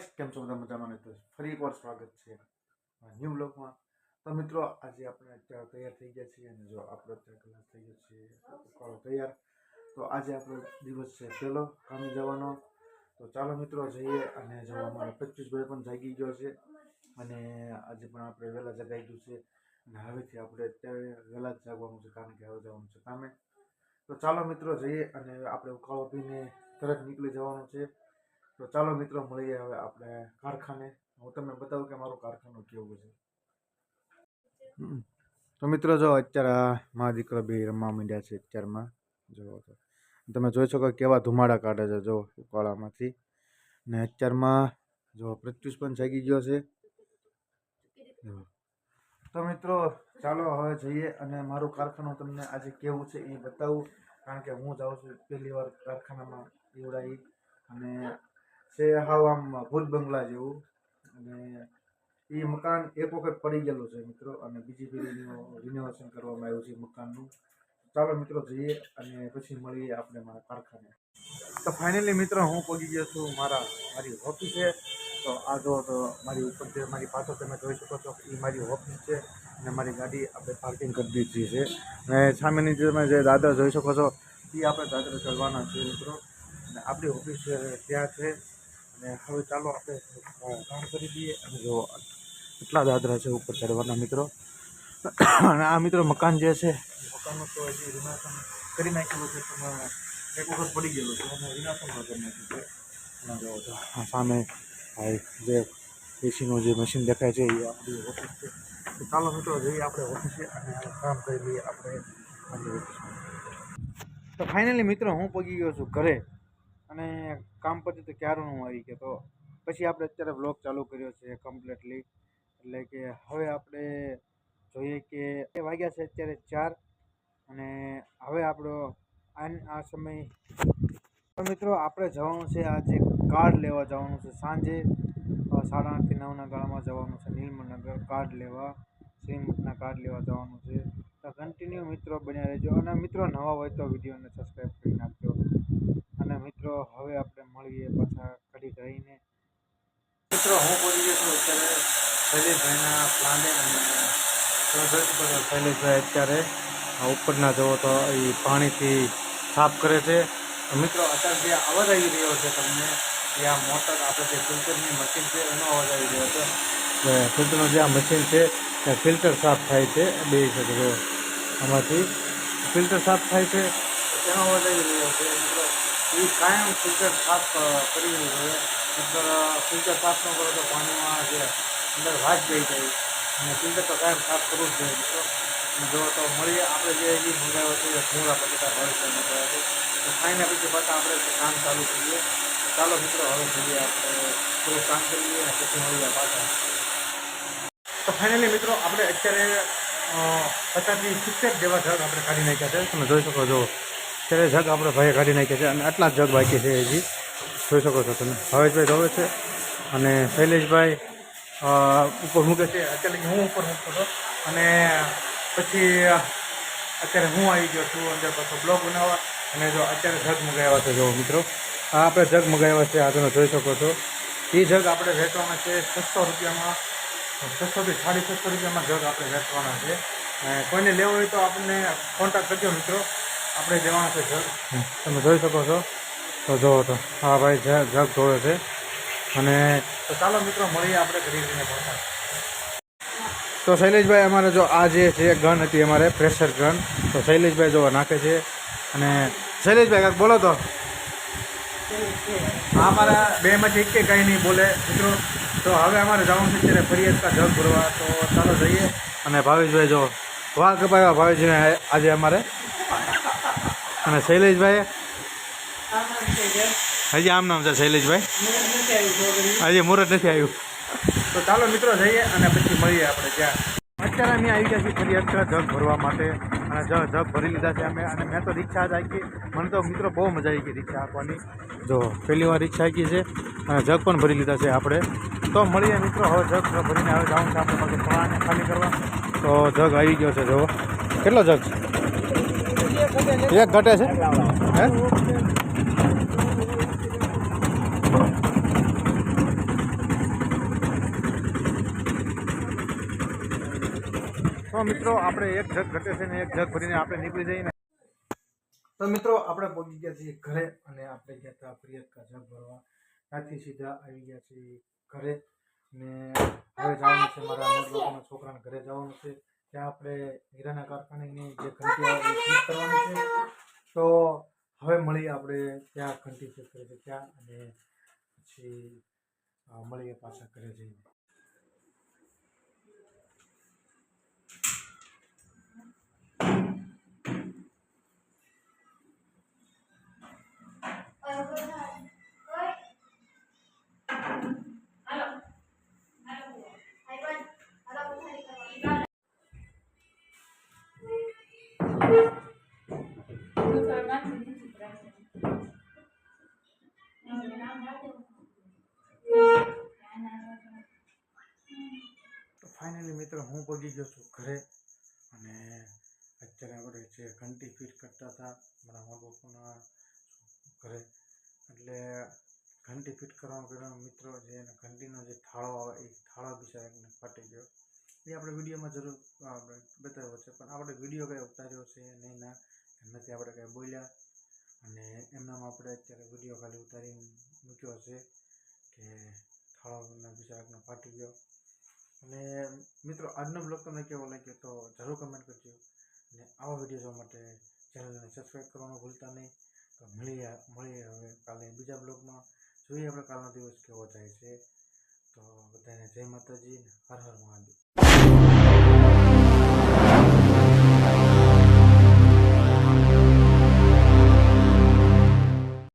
Guys કેમ છો બધા મજામાં? તો ફરી એકવાર સ્વાગત છે ન્યૂ બ્લોગમાં. તો મિત્રો આજે આપણે અત્યારે તૈયાર થઈ ગયા છીએ અને જો આપણો અત્યારે કલાક થઈ ગયો છે ઉકાળો તૈયાર. તો આજે આપણો દિવસ છે પહેલો કામે જવાનો. તો ચાલો મિત્રો જઈએ અને જો અમારો 25 ભાઈ પણ જાગી ગયો છે અને આજે પણ આપણે વહેલા જગાઈ ગયું છે અને હવેથી આપણે અત્યારે વહેલા જ જાગવાનું છે કારણ કે હવે જવાનું છે કામે. તો ચાલો મિત્રો જઈએ અને આપણે ઉકાળો પીને તરત નીકળી જવાનું છે. તો ચાલો મિત્રો મળીએ હવે આપણે કારખાને. હું તમને બતાવું કે મારું કારખાનું કેવું છે. તો મિત્રો જો અત્યારે મારા દીકરા બે રમવા માંડ્યા છે અત્યારમાં. જો તો તમે જોઈ શકો કેવા ધુમાડા કાઢે છે જો ઉકાળામાંથી. ને અત્યારમાં જો પ્રત્યુષ પણ જાગી ગયો છે. તો મિત્રો ચાલો હવે જઈએ અને મારું કારખાનું તમને આજે કેવું છે એ બતાવું કારણ કે હું જાઉં છું પહેલી વાર કારખાનામાં એવડાવી અને છે હાવ આમ ભૂત બંગલા જેવું. અને એ મકાન એક વખત પડી ગયેલું છે મિત્રો અને બીજી ફેરીનું રિનોવેશન કરવામાં આવ્યું છે મકાનનું. ચાલો મિત્રો જઈએ અને પછી મળીએ આપણે મારા કારખાને. તો ફાઇનલી મિત્રો હું પહોંચી ગયો છું મારી ઓફિસ છે. તો આ જો તો મારી ઉપર જે મારી પાછળ તમે જોઈ શકો છો એ મારી ઓફિસ છે અને મારી ગાડી આપણે પાર્કિંગ કરી દીધી છે. અને સામેની તમે જે દાદર જોઈ શકો છો એ આપણે દાદર ચડવાના છે મિત્રો અને આપણી ઓફિસ ત્યાં છે. અને હવે ચાલો આપણે કામ કરી દઈએ અને જો એટલા દાદરા છે ઉપર ચડવાના મિત્રો. અને આ મિત્રો મકાન જે છે મકાનનું તો હજી રિનોવેશન કરી નાખેલું છે પણ એક વખત પડી ગયેલું છે અને રિનોવેશન કરી નાખ્યું છે. અને જો સામે જે એસીનું જે મશીન દેખાય છે એ આપણી ઓફિસ છે. તો ચાલો મિત્રો જઈએ આપણે ઓફિસે અને કામ કરી લઈએ આપણે આપણી ઓફિસમાં. તો ફાઇનલી મિત્રો હું પહોંચી ગયો છું ઘરે અને કામ પછી તો ક્યારે હું આવી ગયો. તો પછી આપણે અત્યારે વ્લોગ ચાલુ કર્યો છે કમ્પ્લીટલી. એટલે કે હવે આપણે જોઈએ કે એ વાગ્યા છે અત્યારે 4 અને હવે આપણો આ સમય. તો મિત્રો આપણે જવાનું છે આજે કાર્ડ લેવા જવાનું છે સાંજે 8:30 થી 9ના ગાળામાં જવાનું છે નીલમનગર કાર્ડ લેવા. શ્રીમંતના કાર્ડ લેવા જવાનું છે. તો કન્ટિન્યુ મિત્રો બન્યા રહેજો અને મિત્રો નવા હોય તો વિડીયોને સબસ્ક્રાઈબ કરી નાખજો. અને મિત્રો હવે આપણે મળીએ પાછા ઘડી રહીને. મિત્રો હું બોલી ગયો છું અત્યારે શૈલેષભાઈના પ્લાને અને શૈલેષભાઈ અત્યારે ઉપરના જવો તો એ પાણીથી સાફ કરે છે. મિત્રો અત્યારે જે અવાજ આવી રહ્યો છે તમને એ આ મોટર આપણે જે ફિલ્ટરની મશીન છે એનો અવાજ આવી રહ્યો છે. ફિલ્ટરનું જે આ મશીન છે એ ફિલ્ટર સાફ થાય છે બે શકે જો આમાંથી ફિલ્ટર સાફ થાય છે એનો અવાજ આવી રહ્યો છે. મિત્રો એ કાયમ ફિલ્ટર સાફ કરવી જોઈએ. નહીંતર ફિલ્ટર સાફ ન કરો તો પાણીમાં જે અંદર વાજ જઈ જાય અને ફિલ્ટર તો કાયમ સાફ કરવું જ જોઈએ મિત્રો. જો તો મળીએ આપણે જે એ મંગાવ્યો છે એ પૂરા પગતા હોય છે મંગાવ્યા છે. તો ખાઈને પછી પાછા આપણે કામ ચાલુ કરીએ. ચાલો મિત્રો હવે જોઈએ આપણે થોડું કામ કરીએ અને પછી મળીએ પાછા. તો ફાઇનલી મિત્રો આપણે અત્યારે 50 થી 70 જેવા જગ આપણે કાઢી નાખ્યા છે. તમે જોઈ શકો છો અત્યારે જગ આપણે ભાઈએ કાઢી નાખ્યા છે અને આટલા જ જગ બાકી છે હજી જોઈ શકો છો તમે. હવેશભાઈ ધોવે છે અને શૈલેષભાઈ ઉપર મૂકે છે. અત્યારે હું ઉપર મૂકતો હતો અને પછી અત્યારે હું આવી ગયો છું અંદર પાછો બ્લોગ બનાવવા. અને જો અત્યારે જગ મગાવ્યા છે જો મિત્રો આ આપણે જગ મગાવ્યા છે આ તમે જોઈ શકો છો. એ જગ આપણે વેચવાના છે 600 રૂપિયામાં. 600 થી 650 રૂપિયામાં જગ આપણે વેચવાના છે. કોઈને લેવો હોય તો આપણને કોન્ટેક્ટ કરજો મિત્રો. આપણે લેવાના છે જગ તમે જોઈ શકો છો. તો જોવો તો હા ભાઈ જગ ધોવે છે. અને તો ચાલો મિત્રો મળીએ આપણે ગરીબીને પહોંચા. તો શૈલેષભાઈ અમારે જો આ જે છે ગન હતી અમારે પ્રેશર ગન. તો શૈલેષભાઈ જો નાખે છે અને શૈલેષભાઈ કાંઈક બોલો તો. અમારા બેમાંથી એક કંઈ નહીં બોલે મિત્રો. તો હવે અમારે જવાનું છે ત્યારે ફરિયાદ કા જગ ભરવા. તો ચાલો જઈએ. અને ભાવેશભાઈ જો વાહ કપાવ્યા ભાવેશજીને આજે અમારે. અને શૈલેષભાઈ હજી આમ નામ છે શૈલેષભાઈ હજી મુહૂર્ત નથી આવ્યું. તો ચાલો મિત્રો જઈએ અને પછી મળીએ આપણે ત્યાં. અત્યારે અમે આવી ગયા છીએ ફરિયાદ જગ ભરવા માટે અને જગ ભરી લીધા છે અમે. અને મેં તો રિક્ષા જ હાંકી. મને તો મિત્રો બહુ મજા આવી ગઈ રિક્ષા હાંકવાની. જો પહેલી વાર રિક્ષા હાંકી છે અને જગ પણ ભરી લીધા છે આપણે. તો મળીએ મિત્રો હવે જગ ભરીને હવે જવાનું છે આપણે પાસે પાણી ખાલી કરવા. તો જગ આવી ગયો છે જો કેટલો જગ છે એક ઘટે છે હે ચાલો મિત્રો આપણે એક જગ ઘટે છે ને એક જગ ભરીને આપણે નીકળી જઈએ ને. તો મિત્રો આપણે પહોંચી ગયા છીએ ઘરે અને આપણે ગયા હતા પ્રિયંકા જગ ભરવા. ત્યાંથી સીધા આવી ગયા છીએ ઘરે ને હવે જવાનું છે મારા લોકોના છોકરાને ઘરે જવાનું છે. ત્યાં આપણે હીરાના કારખાનાની જે ઘંટી આવે એ ફિટ કરવાની છે. તો હવે મળીએ આપણે ત્યાં ઘંટી ફિટ કરી છે ત્યાં અને પછી મળીએ પાછા ઘરે જઈને. તો ફાઇનલી મિત્રો હું પહોંચી ગયો છું ઘરે અને અત્યારે આપણે જે ઘંટી ફિટ કરતા હતા મારા મા બાપના ઘરે એટલે ઘંટી ફિટ કરવાનો મિત્રો જે ઘંટીનો જે થાળો આવે એ થાળો બિચારાને ફાટી ગયો. એ આપણે વિડીયોમાં જરૂર આપણે બતાવ્યો છે પણ આપણે વિડીયો કંઈ ઉતાર્યો છે નહીં ના નથી આપણે કંઈ બોલ્યા અને એમનામાં આપણે અત્યારે વિડીયો ખાલી ઉતારી મૂક્યો છે કે થાળો બિચારાને ફાટી ગયો. અને મિત્રો આજનો બ્લોગ તમને કેવો લાગ્યો તો જરૂર કમેન્ટ કરજો અને આવા વિડીયો જોવા માટે ચેનલને સબસ્ક્રાઈબ કરવાનું ભૂલતા નહીં. તો મળીએ હવે કાલે બીજા બ્લોગમાં. જોઈએ આપણે કાલનો દિવસ કેવો જાય છે. તો બધાને જય માતાજી ને હર હર મહાદેવ.